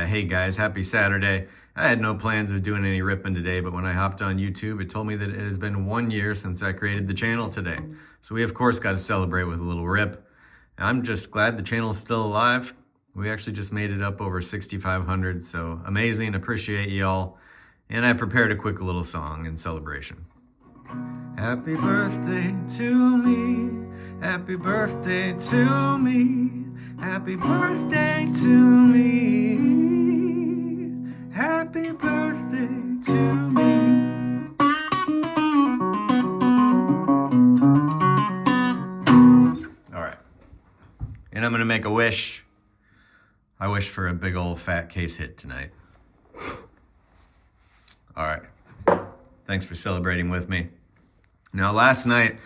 Hey guys, happy Saturday. I had no plans of doing any ripping today, but when I hopped on YouTube, it told me that it has been 1 year since I created the channel today. So we of course got to celebrate with a little rip. I'm just glad the channel is still alive. We actually just made it up over 6,500, so amazing, appreciate y'all. And I prepared a quick little song in celebration. Happy birthday to me, happy birthday to me. Happy birthday to me. Happy birthday to me. All right. And I'm going to make a wish. I wish for a big old fat case hit tonight. All right. Thanks for celebrating with me. Now, last night,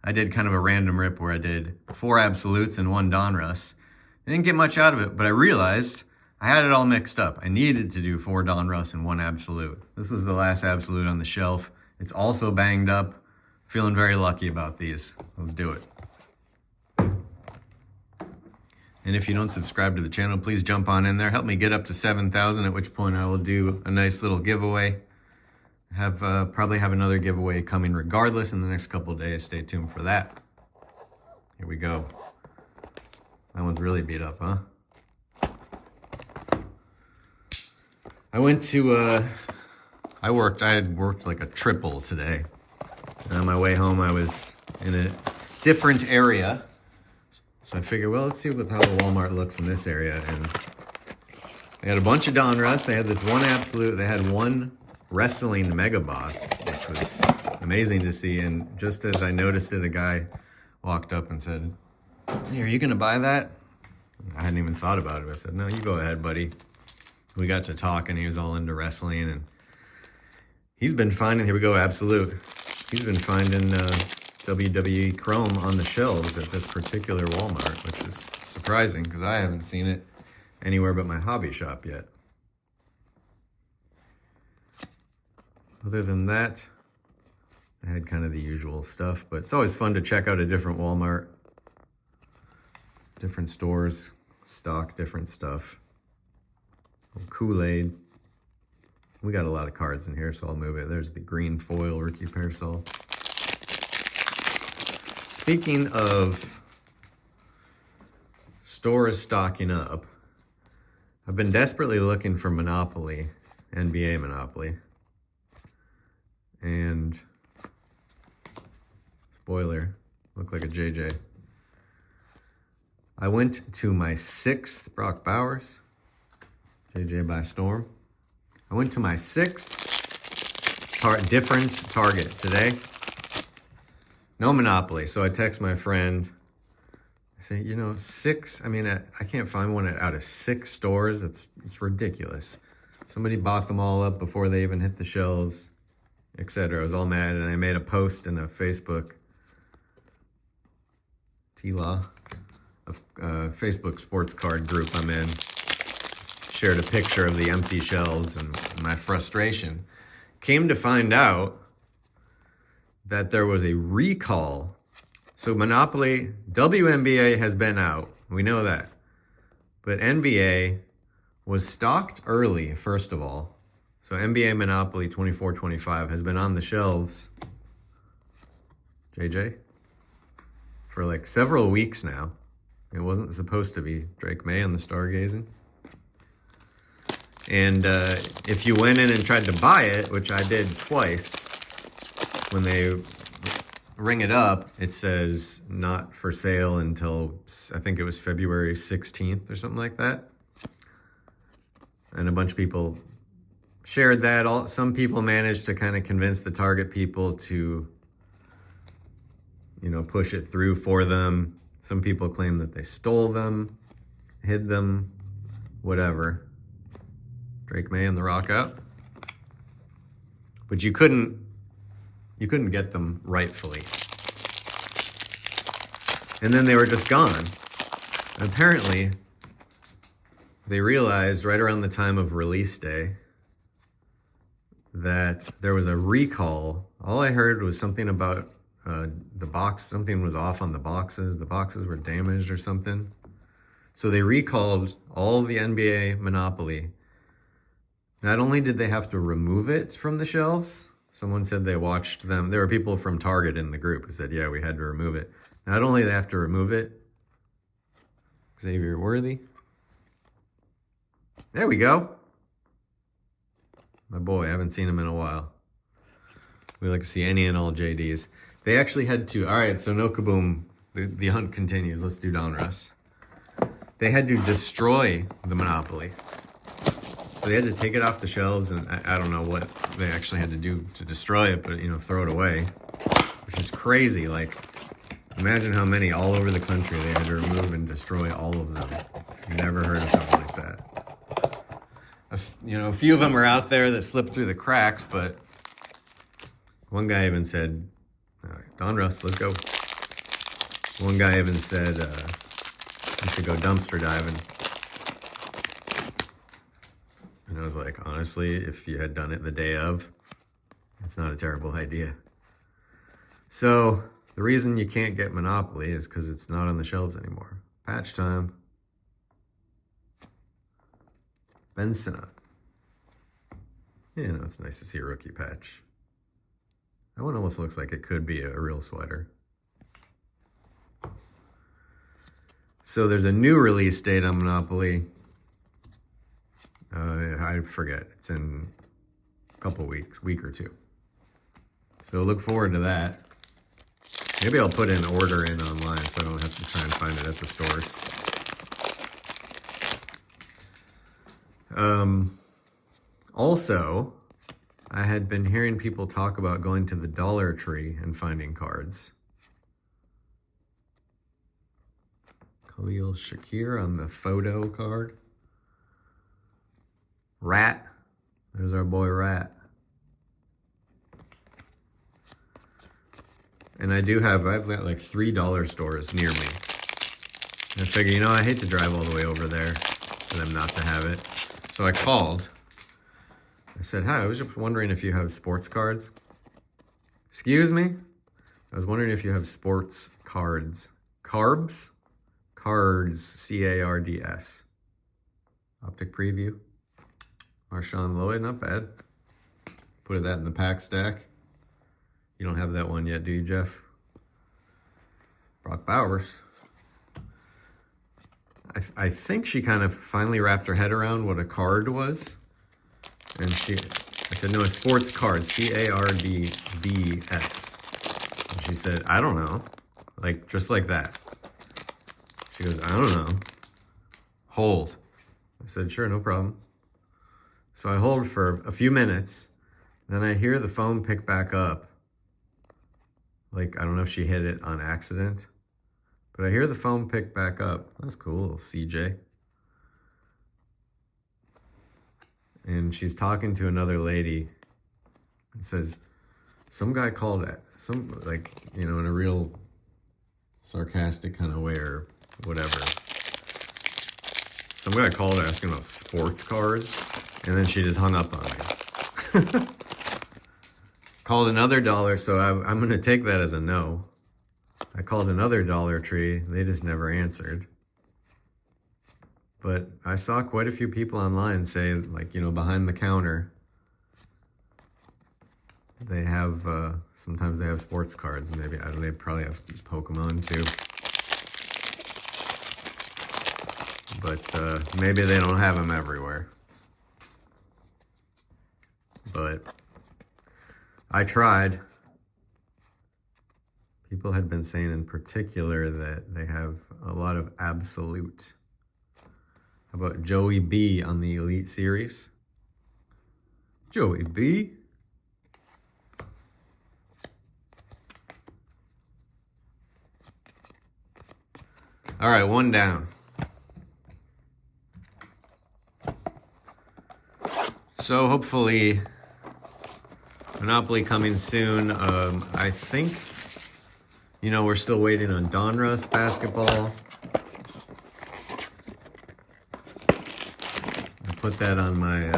I did kind of a random rip where I did 4 absolutes and 1 Donruss. I didn't get much out of it, but I realized I had it all mixed up. I needed to do 4 Donruss and 1 absolute. This was the last absolute on the shelf. It's also banged up. Feeling very lucky about these. Let's do it. And if you don't subscribe to the channel, please jump on in there. Help me get up to 7,000, at which point I will do a nice little giveaway. Probably have another giveaway coming regardless in the next couple of days. Stay tuned for that. Here we go. That one's really beat up, huh? I had worked like a triple today. And on my way home, I was in a different area. So I figured, well, let's see how the Walmart looks in this area. And they had a bunch of Donruss. They had this 1 absolute. They had 1 wrestling mega box, which was amazing to see. And just as I noticed it, a guy walked up and said, "Hey, are you gonna buy that?" I hadn't even thought about it. I said, "No, you go ahead, buddy." We got to talk, and he was all into wrestling, and he's been finding, here we go, absolute. He's been finding WWE Chrome on the shelves at this particular Walmart, which is surprising because I haven't seen it anywhere but my hobby shop yet. Other than that, I had kind of the usual stuff, but it's always fun to check out a different Walmart. Different stores stock different stuff. Kool-Aid. We got a lot of cards in here, so I'll move it. There's the green foil rookie parasol. Speaking of stores stocking up, I've been desperately looking for Monopoly, NBA Monopoly. And spoiler, look like a JJ. I went to my 6th, Brock Bowers, JJ by Storm. I went to my 6th different Target today. No Monopoly. So I text my friend. I say, 6, I can't find one out of 6 stores. It's ridiculous. Somebody bought them all up before they even hit the shelves, etc. I was all mad, and I made a post in a Facebook T-Law. A Facebook sports card group I'm in, shared a picture of the empty shelves and my frustration. Came to find out that there was a recall. So Monopoly, WNBA has been out. We know that. But NBA was stocked early, first of all. So NBA Monopoly 24-25 has been on the shelves, JJ, for like several weeks now. It wasn't supposed to be. Drake May on the stargazing. And if you went in and tried to buy it, which I did twice, when they ring it up, it says not for sale until, I think it was February 16th or something like that. And a bunch of people shared that. Some people managed to kind of convince the Target people to, push it through for them. Some people claim that they stole them, hid them, whatever. Drake May and the Rock out. But you couldn't get them rightfully. And then they were just gone. And apparently, they realized right around the time of release day that there was a recall. All I heard was something about the box, something was off on the boxes. The boxes were damaged or something. So they recalled all the NBA Monopoly Not only did they have to remove it from the shelves, someone said they watched them. There were people from Target in the group who said, yeah, we had to remove it. Not only do they have to remove it, Xavier Worthy. There we go. My boy, I haven't seen him in a while. We like to see any and all JDs. They actually had to, all right, so no kaboom. The hunt continues. Let's do Donruss. They had to destroy the Monopoly. So they had to take it off the shelves, and I don't know what they actually had to do to destroy it, but, you know, throw it away, which is crazy. Like, imagine how many all over the country they had to remove and destroy all of them. Never heard of something like that. You know, a few of them are out there that slipped through the cracks, but one guy even said, all right, Donruss, let's go. One guy even said, we should go dumpster diving. And I was like, honestly, if you had done it the day of, it's not a terrible idea. So the reason you can't get Monopoly is because it's not on the shelves anymore. Patch time. Benson. You know, it's nice to see a rookie patch. That one almost looks like it could be a real sweater. So there's a new release date on Monopoly. I forget. It's in a couple weeks, week or two. So look forward to that. Maybe I'll put an order in online so I don't have to try and find it at the stores. Also, I had been hearing people talk about going to the Dollar Tree and finding cards. Khalil Shakir on the photo card. Rat. There's our boy Rat. And I've got like $3 stores near me. And I figure, you know, I hate to drive all the way over there for them not to have it. So I called. I said, hi, I was just wondering if you have sports cards. Excuse me? I was wondering if you have sports cards. Carbs? Cards, C-A-R-D-S. Optic preview. Marshawn Lloyd, not bad. Put that in the pack stack. You don't have that one yet, do you, Jeff? Brock Bowers. I think she kind of finally wrapped her head around what a card was. And I said, no, a sports card, C-A-R-D-D-S. And she said, I don't know. Like, just like that. She goes, I don't know. Hold. I said, sure, no problem. So I hold for a few minutes. Then I hear the phone pick back up. Like, I don't know if she hit it on accident. But I hear the phone pick back up. That's cool, little CJ. And she's talking to another lady. It says, some guy called it, like, you know, in a real sarcastic kind of way or whatever. Some guy called asking about sports cards. And then she just hung up on me. Called another dollar, so I'm going to take that as a no. I called another Dollar Tree. They just never answered. But I saw quite a few people online say, like, you know, behind the counter, they have, sometimes they have sports cards. Maybe, they probably have Pokemon too. But maybe they don't have them everywhere. But I tried. People had been saying in particular that they have a lot of absolute. How about Joey B on the Elite Series? Joey B. All right, one down. So hopefully Monopoly coming soon. I think, you know, we're still waiting on Donruss basketball. I put that on my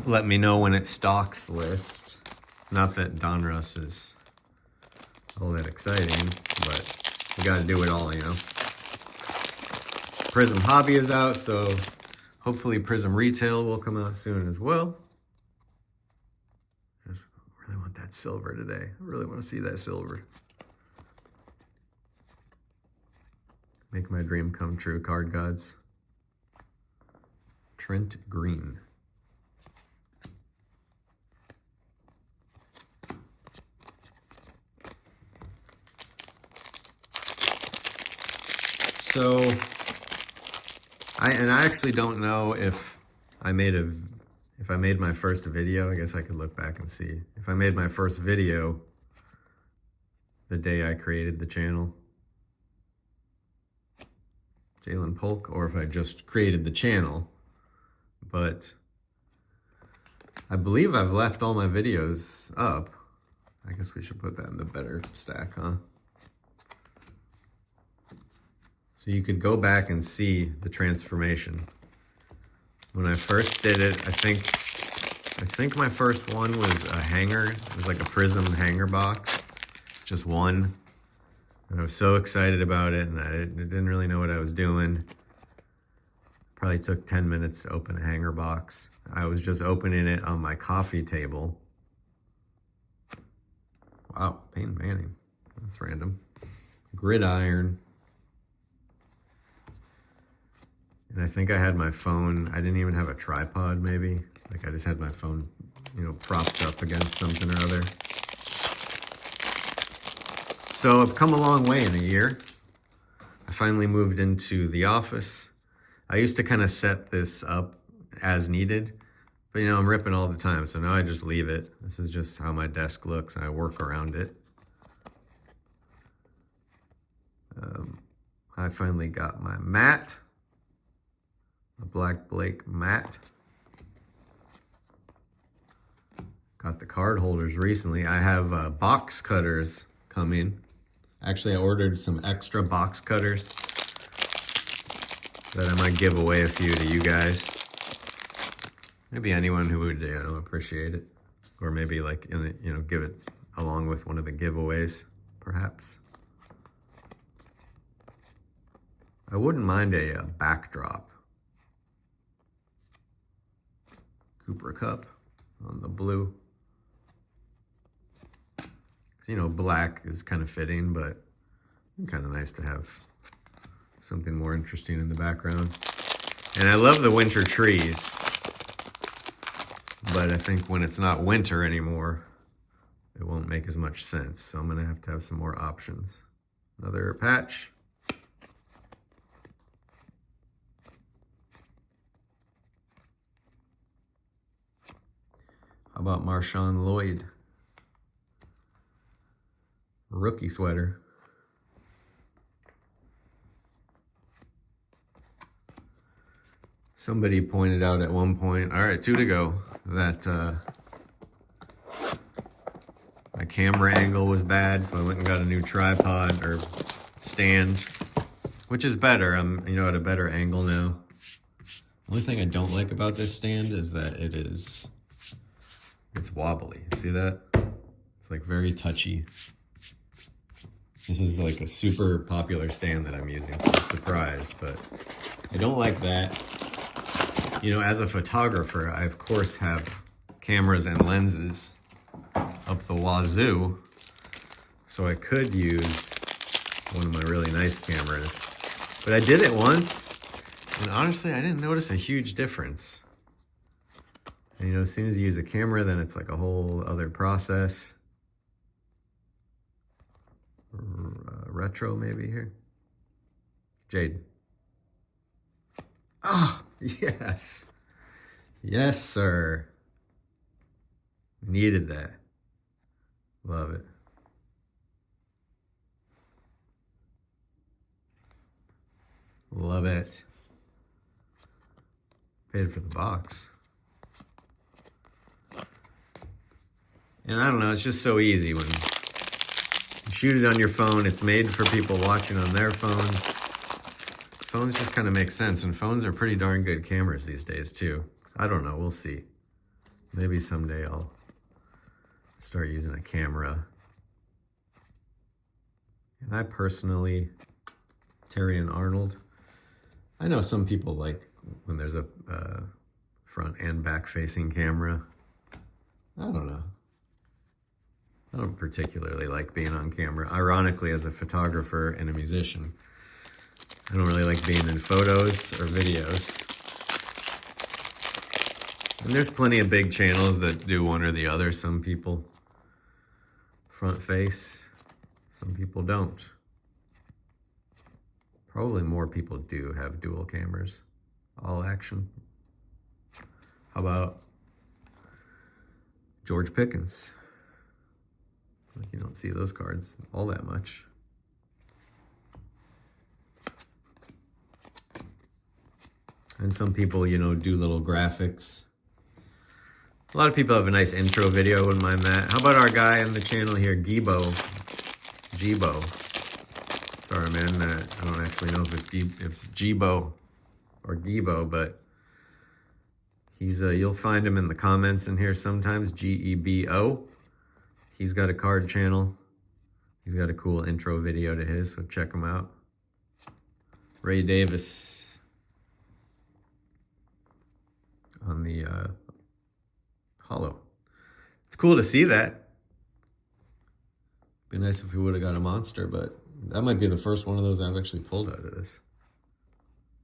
let me know when it stocks list. Not that Donruss is all that exciting, but we gotta do it all, you know. Prism Hobby is out, so Hopefully Prism Retail will come out soon as well. I just really want that silver today. I really want to see that silver. Make my dream come true, card gods. Trent Green. So, I actually don't know if I made my first video. I guess I could look back and see. If I made my first video the day I created the channel, Jalen Polk, or if I just created the channel. But I believe I've left all my videos up. I guess we should put that in the better stack, huh? So you could go back and see the transformation. When I first did it, I think my first one was a hanger. It was like a Prism hanger box, just one. And I was so excited about it, and I didn't really know what I was doing. Probably took 10 minutes to open a hanger box. I was just opening it on my coffee table. Wow, Peyton Manning. That's random. Gridiron. And I think I had my phone, I didn't even have a tripod maybe. Like I just had my phone, you know, propped up against something or other. So I've come a long way in a year. I finally moved into the office. I used to kind of set this up as needed, but you know, I'm ripping all the time. So now I just leave it. This is just how my desk looks and I work around it. I finally got my mat. A Black Blake mat. Got the card holders recently. I have box cutters coming. Actually, I ordered some extra box cutters that I might give away a few to you guys. Maybe anyone who would, you know, appreciate it. Or maybe like, you know, give it along with one of the giveaways, perhaps. I wouldn't mind a backdrop. Cooper Cup on the blue. You know, black is kind of fitting, but kind of nice to have something more interesting in the background. And I love the winter trees, but I think when it's not winter anymore, it won't make as much sense. So I'm gonna have to have some more options. Another patch. How about Marshawn Lloyd? Rookie sweater. Somebody pointed out at one point, all right, 2 to go, that my camera angle was bad, so I went and got a new tripod or stand, which is better. I'm, you know, at a better angle now. The only thing I don't like about this stand is that it's wobbly. See that? It's like very touchy. This is like a super popular stand that I'm using, so I'm surprised, but I don't like that. You know, as a photographer, I of course have cameras and lenses up the wazoo, so I could use one of my really nice cameras. But I did it once, and honestly, I didn't notice a huge difference. And you know, as soon as you use a camera, then it's like a whole other process. Retro maybe here. Jade. Oh, yes. Yes, sir. Needed that. Love it. Love it. Paid for the box. And I don't know, it's just so easy when you shoot it on your phone. It's made for people watching on their phones. Phones just kind of make sense, and phones are pretty darn good cameras these days too. I don't know, we'll see. Maybe someday I'll start using a camera. And I personally, Terry and Arnold, I know some people like when there's a front and back facing camera. I don't know. I don't particularly like being on camera. Ironically, as a photographer and a musician, I don't really like being in photos or videos. And there's plenty of big channels that do one or the other. Some people front face, some people don't. Probably more people do have dual cameras. All action. How about George Pickens? You don't see those cards all that much. And some people, you know, do little graphics. A lot of people have a nice intro video, wouldn't mind that. How about our guy on the channel here, Gibo? Sorry, man, I don't actually know if it's Gibo or Gibo, but he's, you'll find him in the comments in here sometimes, Gebo. He's got a card channel. He's got a cool intro video to his, so check him out. Ray Davis on the hollow. It's cool to see that. Be nice if we would have got a monster, but that might be the first one of those I've actually pulled out of this.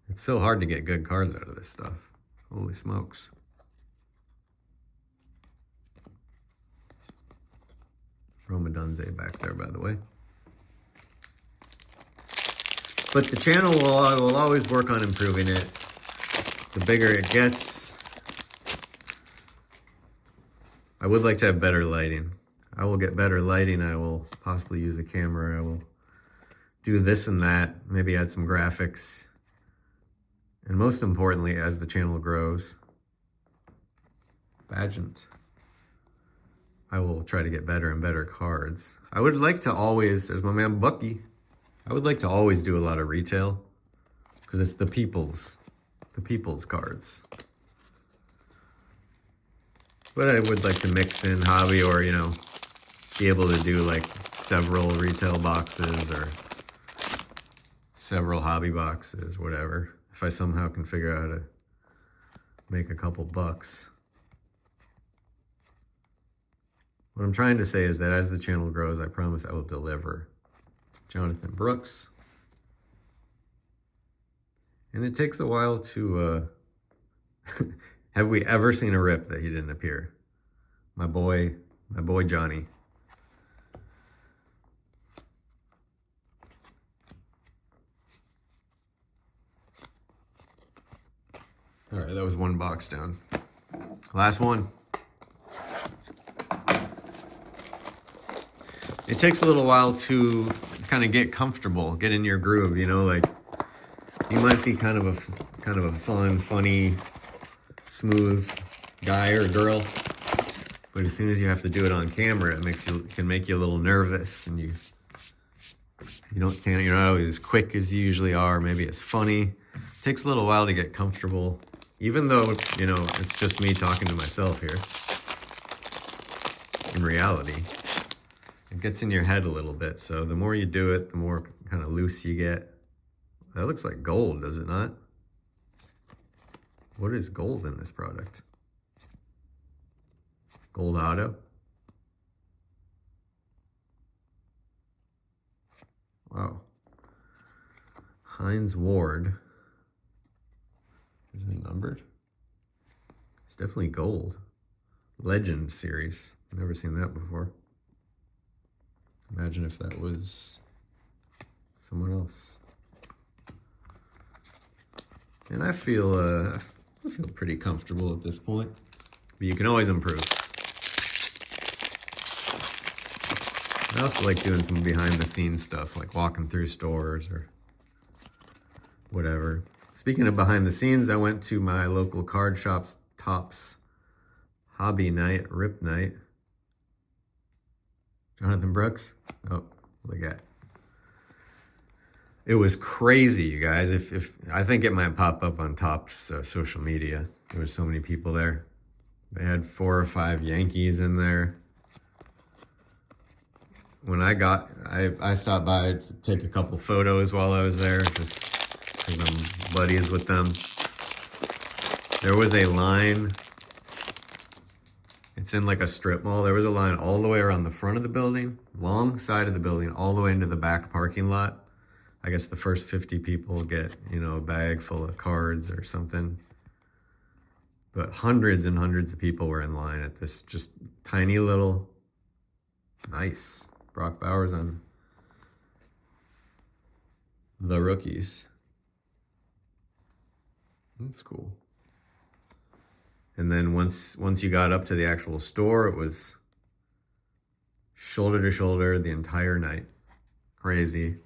It's so hard to get good cards out of this stuff. Holy smokes. Roma Dunze back there, by the way. But the channel will always work on improving it. The bigger it gets, I would like to have better lighting. I will get better lighting. I will possibly use a camera. I will do this and that, maybe add some graphics. And most importantly, as the channel grows, pageant, I will try to get better and better cards. I would like to always, there's my man Bucky, I would like to always do a lot of retail because it's the people's cards. But I would like to mix in hobby, or, you know, be able to do like several retail boxes or several hobby boxes, whatever. If I somehow can figure out how to make a couple bucks. What I'm trying to say is that as the channel grows, I promise I will deliver. Jonathan Brooks. And it takes a while to, have we ever seen a rip that he didn't appear? My boy Johnny. All right, that was one box down. Last one. It takes a little while to kind of get comfortable, get in your groove, you know, like you might be kind of a fun, funny, smooth guy or girl, but as soon as you have to do it on camera, it can make you a little nervous, and you're not always as quick as you usually are, maybe as funny. It takes a little while to get comfortable, even though, you know, it's just me talking to myself here. In reality, it gets in your head a little bit, so the more you do it, the more kind of loose you get. That looks like gold, does it not? What is gold in this product? Gold auto? Wow. Hines Ward. Is it numbered? It's definitely gold. Legend series. I've never seen that before. Imagine if that was someone else. And I feel pretty comfortable at this point, but you can always improve. I also like doing some behind the scenes stuff, like walking through stores or whatever. Speaking of behind the scenes, I went to my local card shop's Tops hobby night, rip night. Jonathan Brooks. Oh, look at. It was crazy, you guys. If I think it might pop up on Top's social media. There was so many people there. They had 4 or 5 Yankees in there. When I stopped by to take a couple photos while I was there, just because I'm buddies with them. There was a line. It's in like a strip mall. There was a line all the way around the front of the building, long side of the building, all the way into the back parking lot. I guess the first 50 people get, you know, a bag full of cards or something. But hundreds and hundreds of people were in line at this just tiny little, nice Brock Bowers on the rookies. That's cool. And then once you got up to the actual store, it was shoulder to shoulder the entire night. Crazy.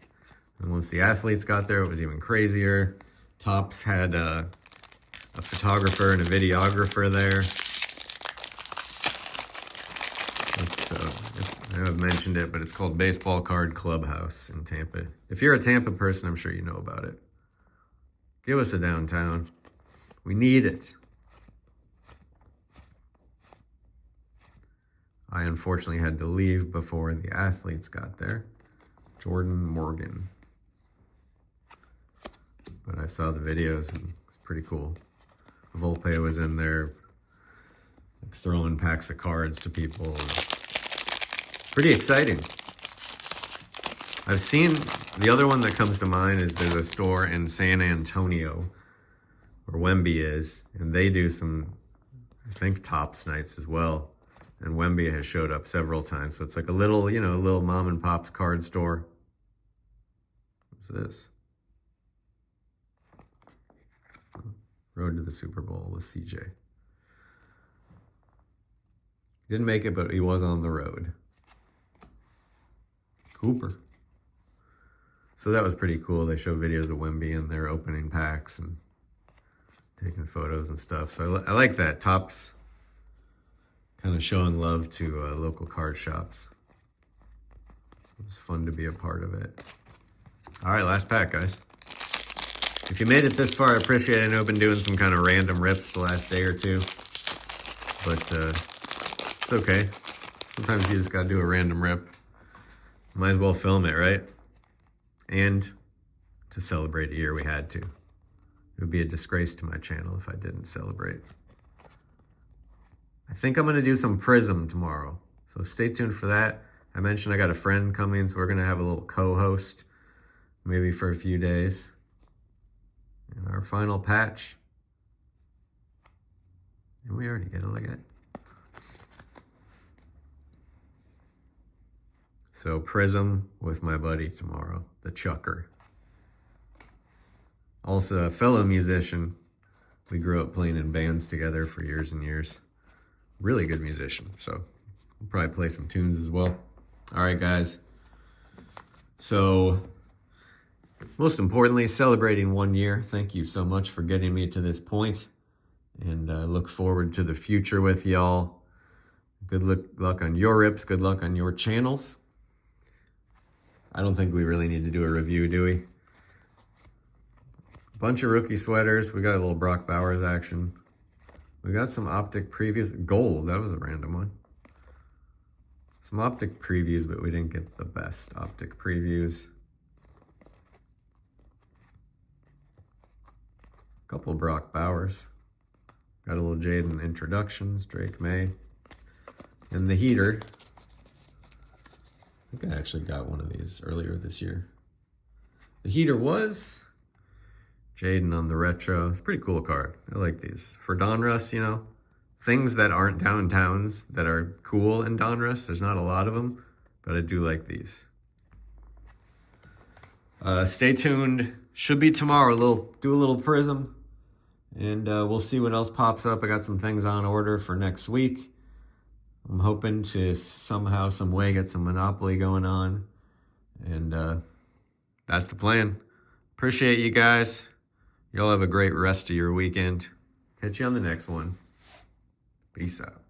And once the athletes got there, it was even crazier. Topps had a photographer and a videographer there. I have mentioned it, but it's called Baseball Card Clubhouse in Tampa. If you're a Tampa person, I'm sure you know about it. Give us a downtown. We need it. I unfortunately had to leave before the athletes got there. Jordan Morgan. But I saw the videos and it's pretty cool. Volpe was in there throwing packs of cards to people. Pretty exciting. I've seen, the other one that comes to mind is there's a store in San Antonio where Wemby is, and they do some, I think, Topps nights as well. And Wemby has showed up several times. So it's like a little, you know, a little mom and pop's card store. What's this? Road to the Super Bowl with CJ. Didn't make it, but he was on the road. Cooper. So that was pretty cool. They show videos of Wemby and their opening packs and taking photos and stuff. So I like that. Topps kind of showing love to local card shops. It was fun to be a part of it. All right, last pack, guys. If you made it this far, I appreciate it. I know I've been doing some kind of random rips the last day or two, but it's okay. Sometimes you just gotta do a random rip. Might as well film it, right? And to celebrate a year, we had to. It would be a disgrace to my channel if I didn't celebrate. I think I'm gonna do some Prism tomorrow, so stay tuned for that. I mentioned I got a friend coming, so we're gonna have a little co-host, maybe for a few days. And our final patch. And we already get a look at. So Prism with my buddy tomorrow, the Chucker. Also a fellow musician. We grew up playing in bands together for years and years. Really good musician, so we'll probably play some tunes as well. All right, guys. So, most importantly, celebrating 1 year. Thank you so much for getting me to this point, and I look forward to the future with y'all. Good luck on your rips. Good luck on your channels. I don't think we really need to do a review, do we? Bunch of rookie sweaters. We got a little Brock Bowers action. We got some optic previews. Gold, that was a random one. Some optic previews, but we didn't get the best optic previews. A couple of Brock Bowers. Got a little Jaden introductions, Drake May. And the heater. I think I actually got one of these earlier this year. The heater was Jaden on the retro. It's a pretty cool card. I like these. For Donruss, you know, things that aren't downtowns that are cool in Donruss. There's not a lot of them, but I do like these. Stay tuned. Should be tomorrow. Do a little Prism, and we'll see what else pops up. I got some things on order for next week. I'm hoping to somehow, some way get some Monopoly going on, and that's the plan. Appreciate you guys. Y'all have a great rest of your weekend. Catch you on the next one. Peace out.